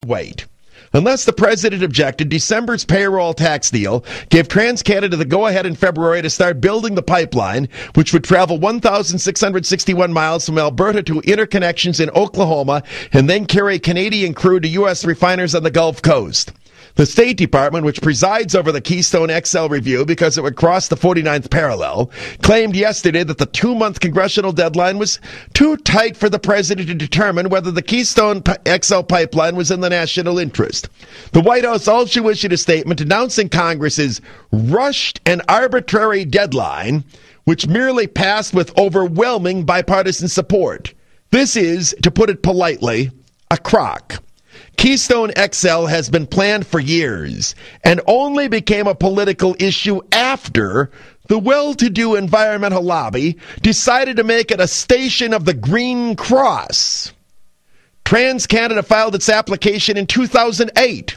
wait. Unless the president objected, December's payroll tax deal gave TransCanada the go-ahead in February to start building the pipeline, which would travel 1,661 miles from Alberta to interconnections in Oklahoma and then carry Canadian crude to U.S. refiners on the Gulf Coast. The State Department, which presides over the Keystone XL review because it would cross the 49th parallel, claimed yesterday that the 2-month congressional deadline was too tight for the president to determine whether the Keystone XL pipeline was in the national interest. The White House also issued a statement announcing Congress's rushed and arbitrary deadline, which merely passed with overwhelming bipartisan support. This is, to put it politely, a crock. Keystone XL has been planned for years and only became a political issue after the well-to-do environmental lobby decided to make it a station of the Green Cross. TransCanada filed its application in 2008.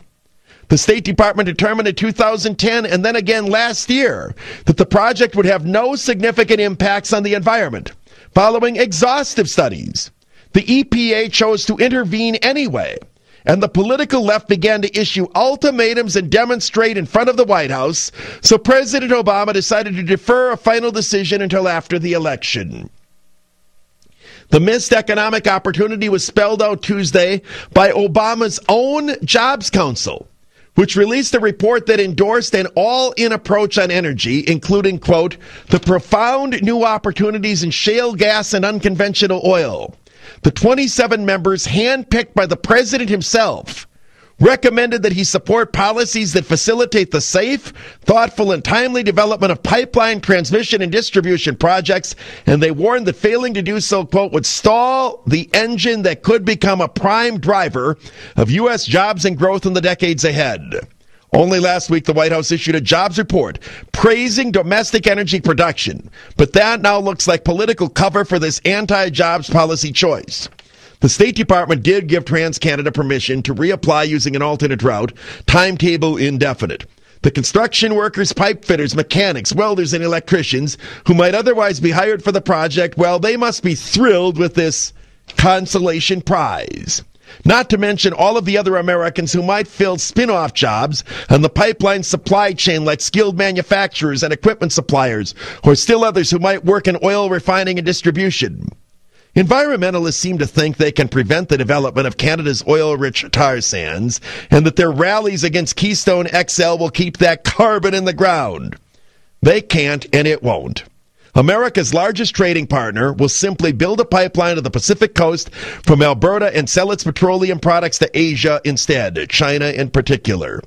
The State Department determined in 2010 and then again last year that the project would have no significant impacts on the environment. Following exhaustive studies, the EPA chose to intervene anyway, and the political left began to issue ultimatums and demonstrate in front of the White House, so President Obama decided to defer a final decision until after the election. The missed economic opportunity was spelled out Tuesday by Obama's own Jobs Council, which released a report that endorsed an all-in approach on energy, including, quote, the profound new opportunities in shale gas and unconventional oil. The 27 members, handpicked by the president himself, recommended that he support policies that facilitate the safe, thoughtful, and timely development of pipeline transmission and distribution projects, and they warned that failing to do so, quote, would stall the engine that could become a prime driver of U.S. jobs and growth in the decades ahead. Only last week, the White House issued a jobs report praising domestic energy production, but that now looks like political cover for this anti-jobs policy choice. The State Department did give TransCanada permission to reapply using an alternate route, timetable indefinite. The construction workers, pipe fitters, mechanics, welders, and electricians who might otherwise be hired for the project, well, they must be thrilled with this consolation prize. Not to mention all of the other Americans who might fill spin-off jobs on the pipeline supply chain like skilled manufacturers and equipment suppliers, or still others who might work in oil refining and distribution. Environmentalists seem to think they can prevent the development of Canada's oil-rich tar sands, and that their rallies against Keystone XL will keep that carbon in the ground. They can't, and it won't. America's largest trading partner will simply build a pipeline to the Pacific coast from Alberta and sell its petroleum products to Asia instead, China in particular.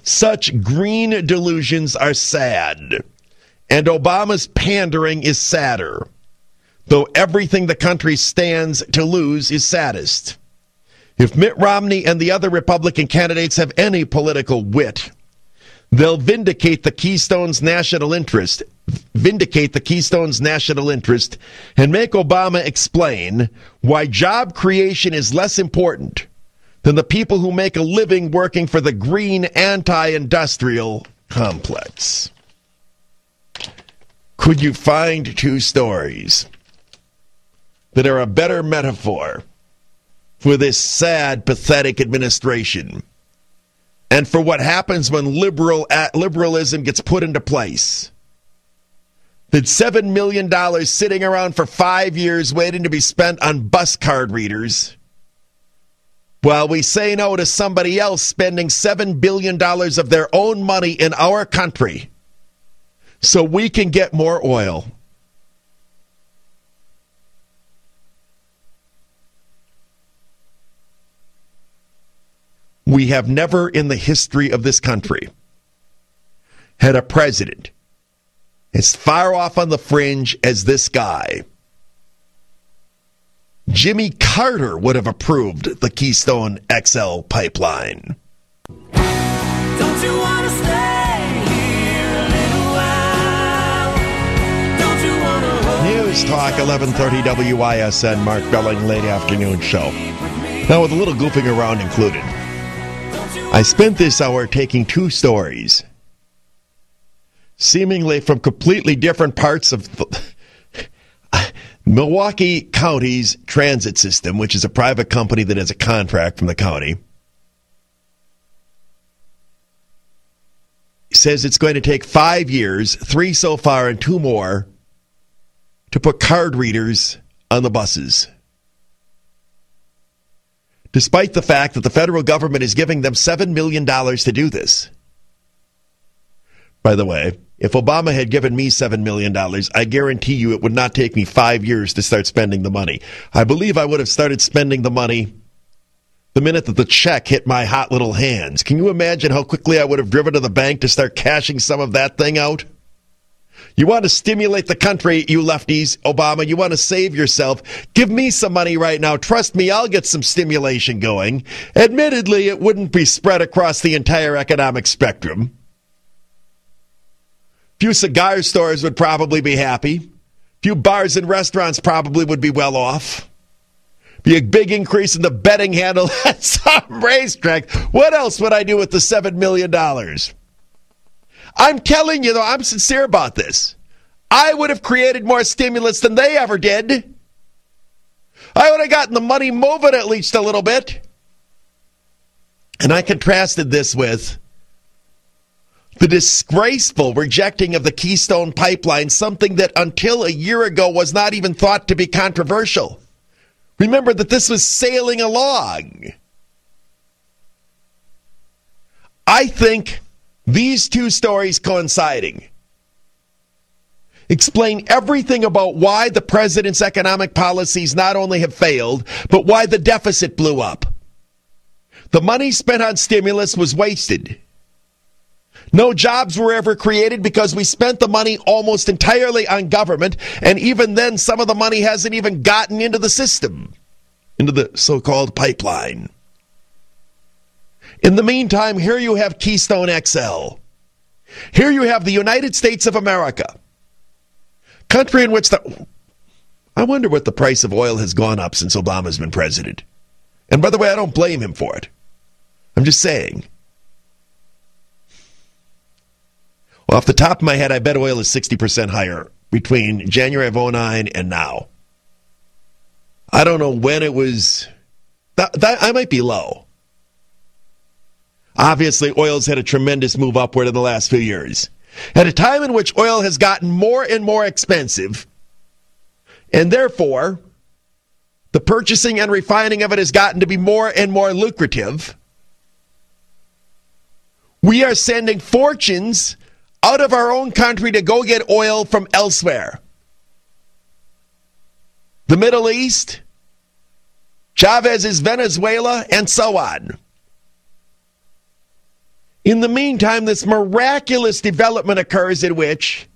Such green delusions are sad, and Obama's pandering is sadder, though everything the country stands to lose is saddest. If Mitt Romney and the other Republican candidates have any political wit, they'll vindicate the Keystone's national interest, and make Obama explain why job creation is less important than the people who make a living working for the green anti-industrial complex. Could you find two stories that are a better metaphor for this sad, pathetic administration and for what happens when liberalism gets put into place? That $7 million sitting around for 5 years waiting to be spent on bus card readers, while we say no to somebody else spending $7 billion of their own money in our country so we can get more oil. We have never in the history of this country had a president as far off on the fringe as this guy. Jimmy Carter would have approved the Keystone XL pipeline. Don't you want to stay here a little while? Don't you want to News Talk 1130 WISN, Mark Belling, late afternoon show. Now with a little goofing around included. I spent this hour taking two stories, seemingly from completely different parts of Milwaukee County's transit system, which is a private company that has a contract from the county, says it's going to take 5 years, 3 so far and 2 more, to put card readers on the buses. Despite the fact that the federal government is giving them $7 million to do this. By the way, if Obama had given me $7 million, I guarantee you it would not take me 5 years to start spending the money. I believe I would have started spending the money the minute that the check hit my hot little hands. Can you imagine how quickly I would have driven to the bank to start cashing some of that thing out? You want to stimulate the country, you lefties, Obama. You want to save yourself. Give me some money right now. Trust me, I'll get some stimulation going. Admittedly, it wouldn't be spread across the entire economic spectrum. Few cigar stores would probably be happy. Few bars and restaurants probably would be well off. Be a big increase in the betting handle at some racetrack. What else would I do with the $7 million? I'm telling you, though, I'm sincere about this. I would have created more stimulus than they ever did. I would have gotten the money moving at least a little bit. And I contrasted this with the disgraceful rejecting of the Keystone Pipeline, something that until a year ago was not even thought to be controversial. Remember that this was sailing along. I think these two stories coinciding explain everything about why the president's economic policies not only have failed, but why the deficit blew up. The money spent on stimulus was wasted. No jobs were ever created because we spent the money almost entirely on government, and even then some of the money hasn't even gotten into the system, into the so-called pipeline. In the meantime, here you have Keystone XL. Here you have the United States of America, country in which I wonder what the price of oil has gone up since Obama's been president. And by the way, I don't blame him for it. I'm just saying. Well, off the top of my head, I bet oil is 60% higher between January of 2009 and now. I don't know when it was. I might be low. Obviously, oil's had a tremendous move upward in the last few years. At a time in which oil has gotten more and more expensive, and therefore, the purchasing and refining of it has gotten to be more and more lucrative, we are sending fortunes out of our own country to go get oil from elsewhere. The Middle East, Chavez's Venezuela, and so on. In the meantime, this miraculous development occurs in which,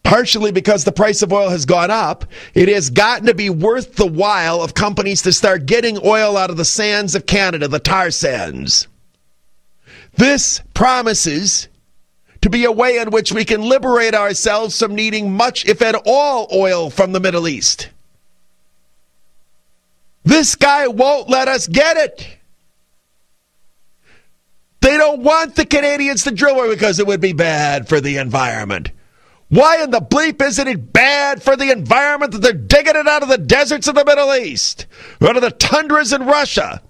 partially because the price of oil has gone up, it has gotten to be worth the while of companies to start getting oil out of the sands of Canada, the tar sands. This promises to be a way in which we can liberate ourselves from needing much, if at all, oil from the Middle East. This guy won't let us get it. They don't want the Canadians to drill oil because it would be bad for the environment. Why in the bleep isn't it bad for the environment that they're digging it out of the deserts of the Middle East, out of the tundras in Russia?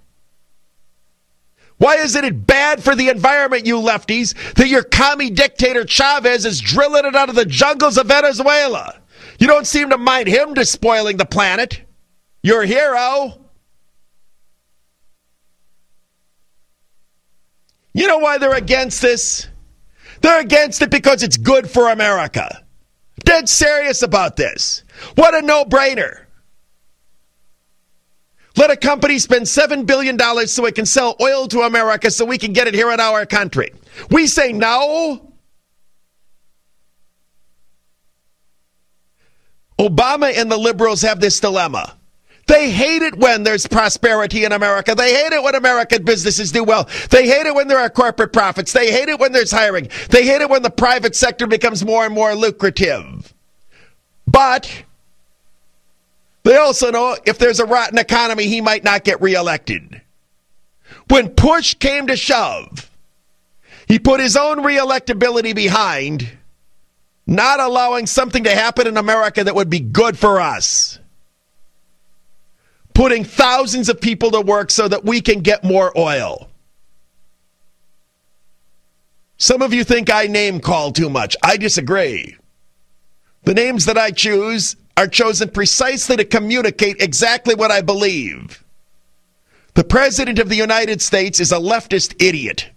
Why isn't it bad for the environment, you lefties, that your commie dictator Chavez is drilling it out of the jungles of Venezuela? You don't seem to mind him despoiling the planet. Your hero. You know why they're against this? They're against it because it's good for America. Dead serious about this. What a no-brainer. Let a company spend $7 billion so it can sell oil to America so we can get it here in our country. We say no. Obama and the liberals have this dilemma. They hate it when there's prosperity in America. They hate it when American businesses do well. They hate it when there are corporate profits. They hate it when there's hiring. They hate it when the private sector becomes more and more lucrative. But they also know if there's a rotten economy, he might not get reelected. When push came to shove, he put his own reelectability behind Not allowing something to happen in America that would be good for us. Putting thousands of people to work so that we can get more oil. Some of you think I name call too much. I disagree. The names that I choose are chosen precisely to communicate exactly what I believe. The President of the United States is a leftist idiot.